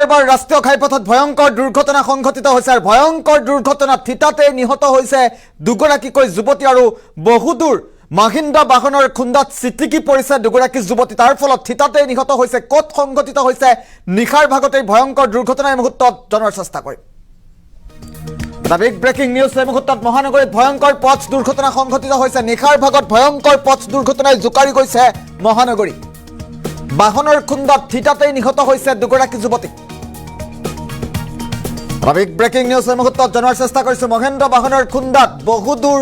এবাৰ ৰাষ্ট্ৰীয় ঘাইপথত ভয়ংকৰ দুৰ্ঘটনা সংঘটিত হৈছে আৰু ভয়ংকৰ দুৰ্ঘটনাত থিতাতে নিহত হৈছে দুগৰাকীকৈ যুৱতী আৰু বহুদূৰ মাহিন্দ্ৰা বাহনৰ খুন্দাত চিটিকি পৰিছে দুগৰাকী যুৱতী তাৰ ফলত থিতাতে নিহত হৈছে ক'ত সংঘটিত হৈছে নিখাৰ ভাগতে ভয়ংকৰ দুৰ্ঘটনাৰ মুহূৰ্তত জনাৰ চেষ্টা কৰিম বিগ ব্ৰেকিং নিউজ এই মুহূৰ্তত মহানগৰীত ভয়ংকৰ পথ দুৰ্ঘটনা সংঘটিত হৈছে নিখাৰ ভাগত ভয়ংকৰ পথ দুৰ্ঘটনাই জোকাৰি গৈছে মহানগৰী বাহনৰ খুন্দাত থিতাতে নিহত হৈছে দুগৰাকী যুৱতী বিগ ব্ৰেকিং নিউজ এই মুহূৰ্তত জনাৰ চেষ্টা কৰিছো মহেন্দ্ৰ বাহনৰ খুন্দাত বহুদূৰ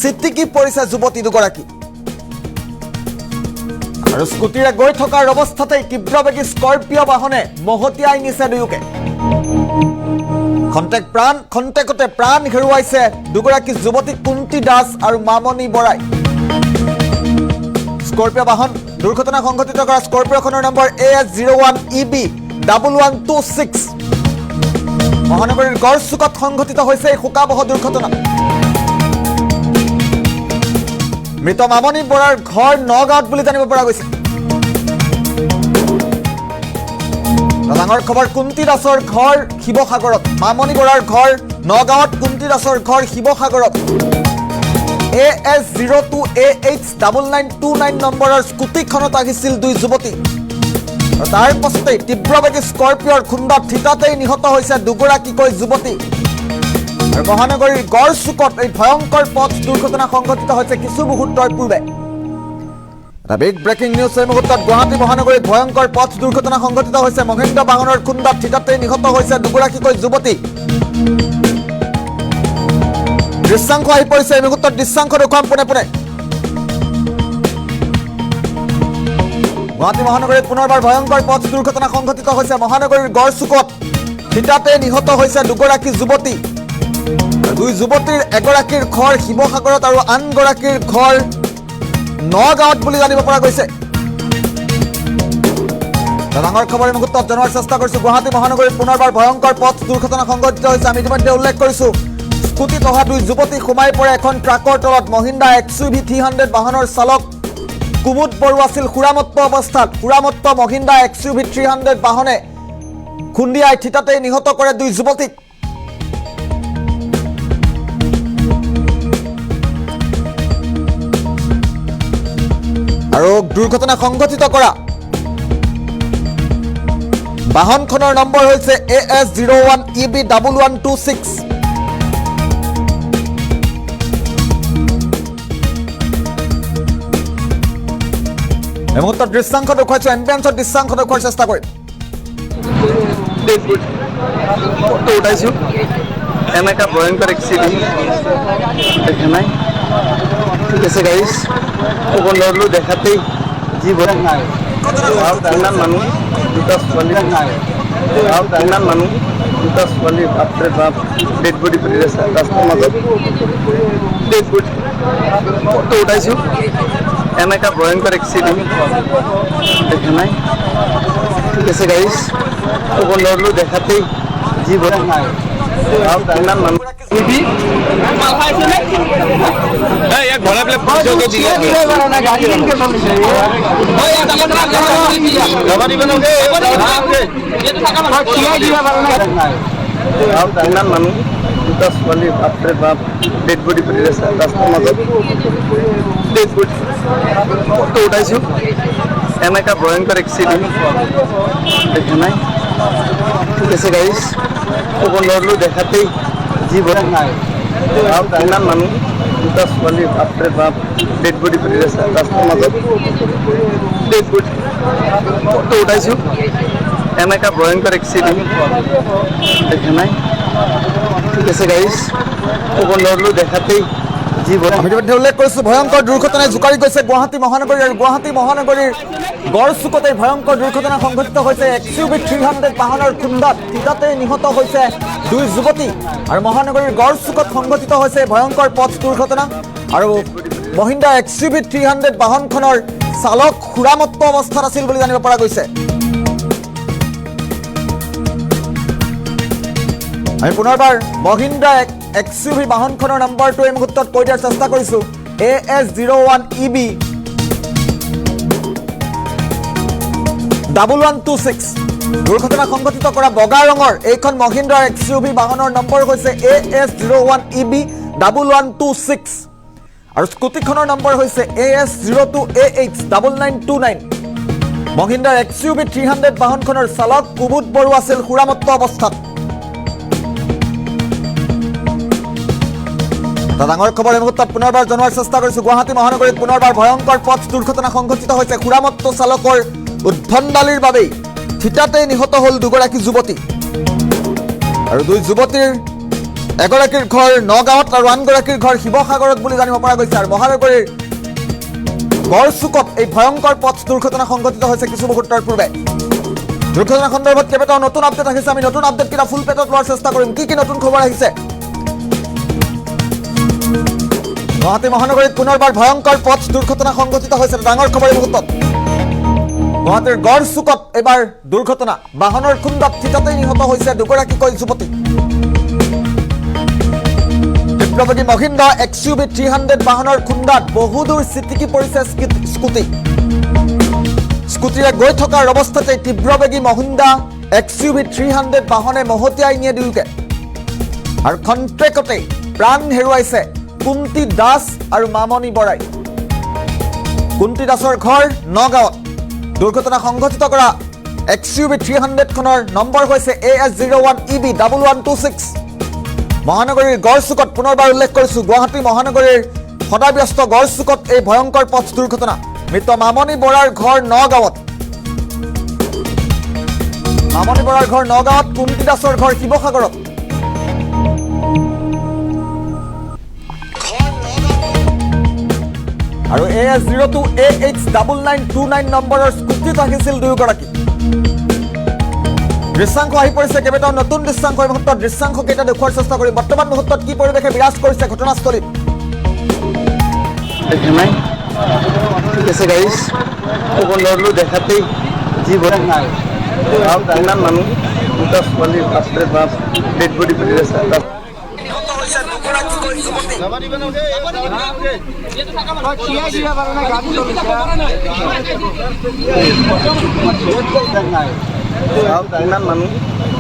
চিটিকি পৰিছে যুৱতী দুগৰাকী আৰু স্কুটিৰে গৈ থকাৰ অৱস্থাতে তীব্ৰবেগী স্কৰ্পিঅ বাহনে মহতিয়াই নিছে দুয়োকে খন্তেকতে প্ৰাণ হেৰুৱাইছে দুগৰাকী যুৱতী কুন্তি দাস আৰু মামনি বৰাই স্কৰ্পিঅ বাহন দুৰ্ঘটনা সংঘটিত কৰা স্কৰ্পিঅখনৰ নম্বৰ AS01EB 1126 মহানগৰীৰ গড়চুকত সংঘটিত হৈছে এই শোকাবহ দুৰ্ঘটনা মৃত মামনি বৰাৰ ঘৰ নগাঁৱত বুলি জানিব পৰা গৈছে ডাঙৰ খবৰ কুন্তি দাসৰ ঘৰ শিৱসাগৰত মামনি বৰাৰ ঘৰ নগাঁৱত কুন্তি দাসৰ ঘৰ শিৱসাগৰত AS02AH9929 নম্বৰৰ স্কুটিখনত আহিছিল দুই যুৱতী তাৰ পাছতে তীব্ৰবেগী স্কৰ্পিঅৰ খুন্দাত থিতাতেই নিহত হৈছে দুগৰাকীকৈ যুৱতী আৰু মহানগৰীৰ গড়চুকত এই ভয়ংকৰ পথ দুৰ্ঘটনা সংঘটিত হৈছে কিছু মুহূৰ্তৰ পূৰ্বে বিগ ব্ৰেকিং নিউজ এই মুহূৰ্তত গুৱাহাটী মহানগৰীত ভয়ংকৰ পথ দুৰ্ঘটনা সংঘটিত হৈছে মহেন্দ্ৰ বাহনৰ খুন্দাত থিতাতেই নিহত হৈছে দুগৰাকীকৈ যুৱতী দৃশ্যাংশ আহি পৰিছে এই মুহূৰ্তত দৃশ্যাংশ দেখুৱাম পোনে পোনে গুৱাহাটী মহানগৰীত পুনৰবাৰ ভয়ংকৰ পথ দুৰ্ঘটনা সংঘটিত হৈছে মহানগৰীৰ গড়চুকত থিতাতে নিহত হৈছে দুগৰাকী যুৱতী দুই যুৱতীৰ এগৰাকীৰ ঘৰ শিৱসাগৰত আৰু আনগৰাকীৰ ঘৰ নগাঁৱত বুলি জানিব পৰা গৈছে ডাঙৰ খবৰ এই মুহূৰ্তত জনোৱাৰ চেষ্টা কৰিছো গুৱাহাটী মহানগৰীত পুনৰবাৰ ভয়ংকৰ পথ দুৰ্ঘটনা সংঘটিত হৈছে আমি ইতিমধ্যে উল্লেখ কৰিছো স্কুটিত অহা দুই যুৱতী সোমাই পৰে এখন ট্ৰাকৰ তলত মহিন্দ্ৰা XUV 300 বাহনৰ চালক কুমুদ বৰুৱা আছিল সুৰামত্ত অৱস্থাত সুৰামত্ত মহিন্দ্ৰা XUV 300 বাহনে খুন্দিয়াই থিতাতে নিহত কৰে দুই যুৱতীক আৰু দুৰ্ঘটনা সংঘটিত কৰা বাহনখনৰ নম্বৰ হৈছে AS01EB 1126 এই মুহূৰ্তত দৃশ্যাংশ দেখুৱাইছো এম্বুলেন্সৰ দৃশ্যাংশ দেখুৱাৰ চেষ্টা কৰিম উঠাইছো এনেকা ভয়ংকৰ এক্সিডেণ্ট দেখা নাই ঠিক আছে গাইজ ক'ব নোৱাৰিলো দেখাতেই যি ভয় ইমান মানুহ দুটা ছোৱালী ইমান মানুহ দুটা ছোৱালী বাপৰে বাপ ডেড বডি পৰি আছে ৰাস্তাৰ মাজত ডেড বডি ফটো উঠাইছো এনেকা ভয়ংকৰ এক্সিডেণ্ট দেখা নাই ঠিক আছে গাইজ ক'ব নোৱাৰিলো দেখাতেই যি ভয় ইমান মানুহ ইমান মানুহ দুটা ছোৱালী বাপৰে বাপ ডেড বডি পৰি আছে ৰাস্তাৰ মাজত ডেড বডি ফটো উঠাইছো এনেকা ভয়ংকৰ এক্সিডেণ্ট দেখা নাই ঠিক আছে গাইজ ক'ব নোৱাৰিলো দেখাতেই যি ভয় ইমান মানুহ দুটা ছোৱালী বাপৰে বাপ ডেড বডি পৰি আছে ৰাস্তাৰ মাজত ডেড বডি ফটো উঠাইছো এনেকা ভয়ংকৰ এক্সিডেণ্ট দেখা নাই ঠিক আছে গাইজ ক'ব নোৱাৰিলো দেখাতেই যি ইতিমধ্যে উল্লেখ কৰিছো ভয়ংকৰ দুৰ্ঘটনাই জোকাৰি গৈছে গুৱাহাটী মহানগৰী আৰু গুৱাহাটী মহানগৰীৰ গড়চুকতে ভয়ংকৰ দুৰ্ঘটনা সংঘটিত হৈছে XUV 300 বাহনৰ খুন্দাত থিতাতে নিহত হৈছে দুই যুৱতী আৰু মহানগৰীৰ গড়চুকত সংঘটিত হৈছে ভয়ংকৰ পথ দুৰ্ঘটনা আৰু মহিন্দ্ৰা XUV 300 বাহনখনৰ চালক সুৰামত্ত অৱস্থাত আছিল বুলি জানিব পৰা গৈছে আমি পুনৰবাৰ মহিন্দ্ৰা XUV বাহনখনৰ নম্বৰটো এই মুহূৰ্তত কৈ দিয়াৰ চেষ্টা কৰিছো AS01EB 1126 দুৰ্ঘটনা সংঘটিত কৰা বগা ৰঙৰ এইখন মহিন্দ্ৰাৰ XUV বাহনৰ নম্বৰ হৈছে AS01EB 1126 আৰু স্কুটিখনৰ নম্বৰ হৈছে AS02AH 9929 মহিন্দ্ৰাৰ XUV 300 বাহনখনৰ চালক কুবুত বড়ো আছিল সুৰামত্ত অৱস্থাত ডাঙৰ খবৰ এই মুহূৰ্তত পুনৰবাৰ জনোৱাৰ চেষ্টা কৰিছো গুৱাহাটী মহানগৰীত পুনৰবাৰ ভয়ংকৰ পথ দুৰ্ঘটনা সংঘটিত হৈছে সুৰামত্ত চালকৰ উদ্ভণ্ডালিৰ বাবেই থিতাতে নিহত হল দুগৰাকী যুৱতী আৰু দুই যুৱতীৰ এগৰাকীৰ ঘৰ নগাঁৱত আৰু আনগৰাকীৰ ঘৰ শিৱসাগৰত বুলি জানিব পৰা গৈছে আৰু মহানগৰীৰ গড়চুকত এই ভয়ংকৰ পথ দুৰ্ঘটনা সংঘটিত হৈছে কিছু মুহূৰ্তৰ পূৰ্বে দুৰ্ঘটনা সন্দৰ্ভত কেইবাটাও নতুন আপডেট আহিছে আমি নতুন আপডেট কেইটা ফুল পেটত লোৱাৰ চেষ্টা কৰিম কি নতুন খবৰ আহিছে গুৱাহাটী মহানগৰীত পুনৰবাৰ ভয়ংকৰ পথ দুৰ্ঘটনা সংঘটিত হৈছে ডাঙৰ খবৰ এই মুহূৰ্তত গুৱাহাটীৰ গড়চুকত এবাৰ দুৰ্ঘটনা বাহনৰ খুন্দাত থিতাতে নিহত হৈছে দুগৰাকীকৈ যুৱতী তীব্ৰবেগী মহিন্দ্ৰা XUV 300 বাহনৰ খুন্দাত বহুদূৰ চিটিকি পৰিছে স্কুটিৰে গৈ থকাৰ অৱস্থাতে তীব্ৰবেগী মহিন্দ্ৰা XUV 300 বাহনে মহতিয়াই নিয়ে দুয়োকে আৰু খন্তেকতে প্ৰাণ হেৰুৱাইছে কুন্তি দাস আৰু মামনি বৰাই কুন্তি দাসৰ ঘৰ নগাঁৱত দুৰ্ঘটনা সংঘটিত কৰা XUV 300 খনৰ নম্বৰ হৈছে AS01EB 1126 মহানগৰীৰ গড়চুকত পুনৰবাৰ উল্লেখ কৰিছো গুৱাহাটী মহানগৰীৰ সদাব্যস্ত গড়চুকত এই ভয়ংকৰ পথ দুৰ্ঘটনা মৃত মামনি বৰাৰ ঘৰ নগাঁৱত কুন্তি দাসৰ ঘৰ শিৱসাগৰত আৰু AS02AH 9929 নম্বৰৰ স্কুটিত আহিছিল দুয়োগৰাকী দৃশ্যাংশ আহি পৰিছে কেইবাটাও নতুন দৃশ্যাংশ এই মুহূৰ্তত দৃশ্যাংশ কেইটা দেখুৱাৰ চেষ্টা কৰিম বৰ্তমান মুহূৰ্তত কি পৰিৱেশে বিৰাজ কৰিছে ঘটনাস্থলীত ঠিক আছে গাইজ বন্ধুলো দেখাতেই যি নাই ইমান মানুহ দুটা ছোৱালী বাপৰে বাপ ডেড বডি পৰি আছে ইমান মানুহ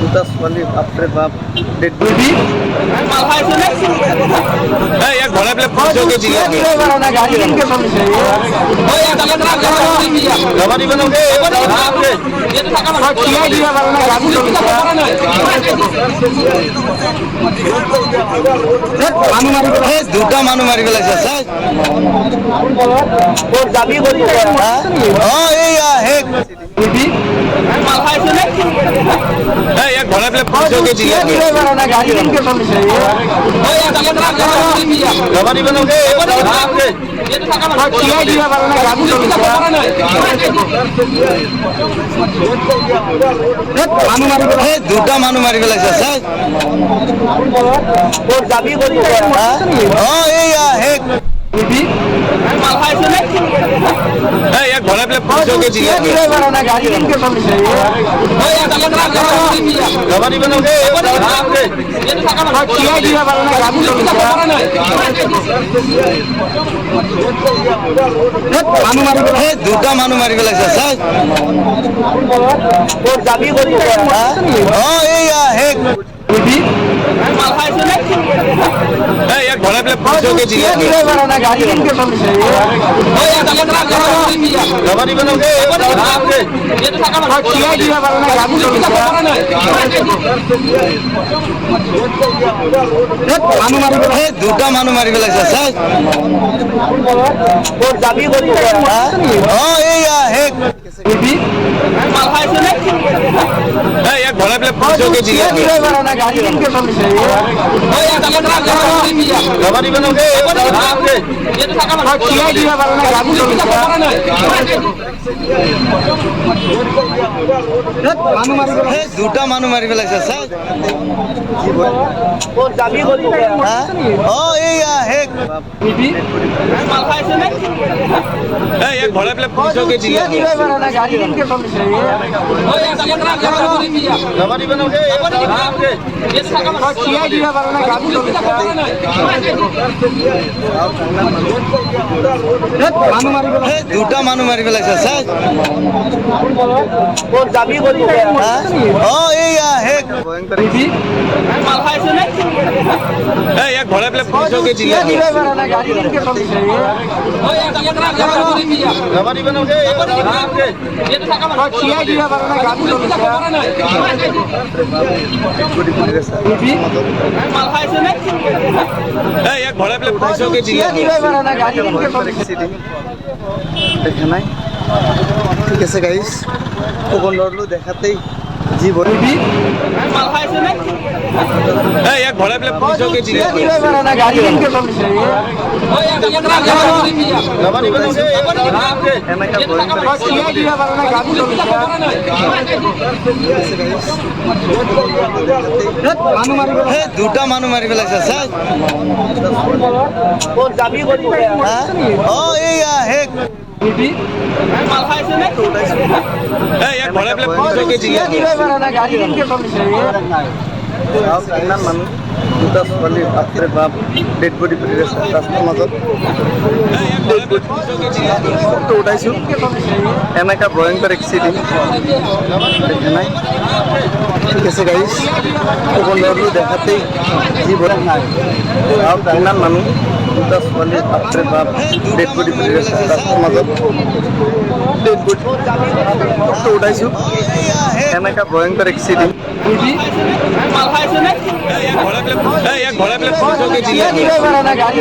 দুটা ছোৱালী বাপৰে বাপ ডেড বডি দুটা মানুহ মাৰি পেলাইছে দুটা মানুহ মাৰি পেলাইছে দুটা মানুহ মাৰি পেলাইছে দুটা মানুহ মাৰি পেলাইছে দুটা মানুহ মাৰি পেলাইছে দুটা মানুহ মাৰি পেলাইছে চাই এইয়া হে ইয়াক ভৰাই পেলাই পুলিচকে দিলে ইয়াক ভৰাই পেলাই পুলিচকে দিলে দেখা নাই ঠিক আছে গাইজ খবৰ লড়লো দেখাতেই জি বলবি ইয়াক ভৰাই পেলাই পুলিচকে দিলে দুটা মানুহ মাৰি পেলাইছে চাই এইয়া হে ইয়াক ভৰাই পেলাই পুলিচকে দিলে ইমান মানুহ দুটা ছোৱালী বাপৰে বাপ ডেড বডি পৰি আছে ৰাস্তাৰ মাজত ফটো উঠাইছোঁ এনেকা ভয়ংকৰ এক্সিডেণ্ট দেখা নাই ঠিক আছে গাইজ খবৰ লড়লো দেখাতেই যি ভয় ইমান মানুহ দুটা ছোৱালী বাপৰে বাপ ডেড বডি পৰি আছে ৰাস্তাৰ মাজত ডেড বডি ফটো উঠাইছোঁ এনেকা ভয়ংকৰ এক্সিডেণ্ট ইয়াক ভৰাই পেলাই পুলিচকে দিলে গাড়ি